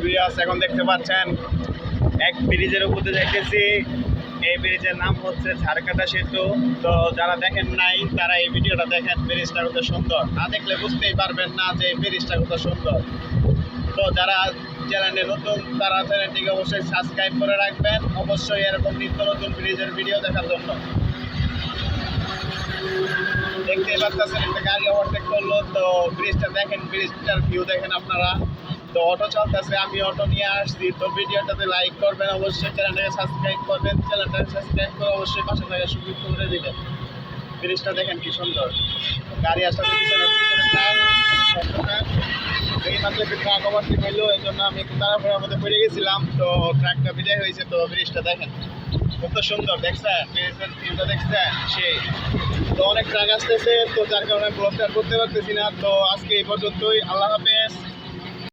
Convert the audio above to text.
Viewers, এখন দেখতে পাচ্ছেন এক ব্রিজের উপরে যাইতেছি। এই ব্রিজের নাম হচ্ছে ঝাড়কাটা সেতু। তো যারা দেখেন নাই তারা এই ভিডিওটা দেখেন, ব্রিজটা কত সুন্দর। না দেখলে বুঝতেই পারবেন না যে এই ব্রিজটা কত সুন্দর। তো যারা চ্যানেলে নতুন তারা চ্যানেলটিকে অবশ্যই সাবস্ক্রাইব করে রাখবেন, অবশ্যই এরকম নিত্য নতুন ব্রিজের ভিডিও দেখার জন্য। দেখতেই পাচ্ছেন একটা গাড়ি ওভারটেক করলো। তো ব্রিজটা দেখেন, ব্রিজটার ভিউ দেখেন আপনারা। তো অটো চলতেছে, আমি অটো নিয়ে আসছি। তো ভিডিওটাতে লাইক করবেন, অবশ্যই চ্যানেলটাকে সাবস্ক্রাইব করবেন। চ্যানেলটাকে সাবস্ক্রাইব করে অবশ্যই পাশে থাকা সুযোগ করে দিবেন। ব্রিজটা দেখেন কি সুন্দর। গাড়ি আসলে পিছনে এই মাত্র একটু ট্রাক ওভারটেক হইলো, এই জন্য আমি একটু তাড়াহুড়োর মধ্যে পড়ে গেছিলাম। তো ট্রাকটা বিদায় হয়েছে। তো ব্রিজটা দেখেন কত সুন্দর, দেখছেন ব্রিজের ভিউটা দেখছেন সেই। তো অনেক ট্রাক আসতেছে, তো যার কারণে ব্লগটা করতে পারতেছি না। তো আজকে এই পর্যন্তই, আল্লাহ হাফেজ।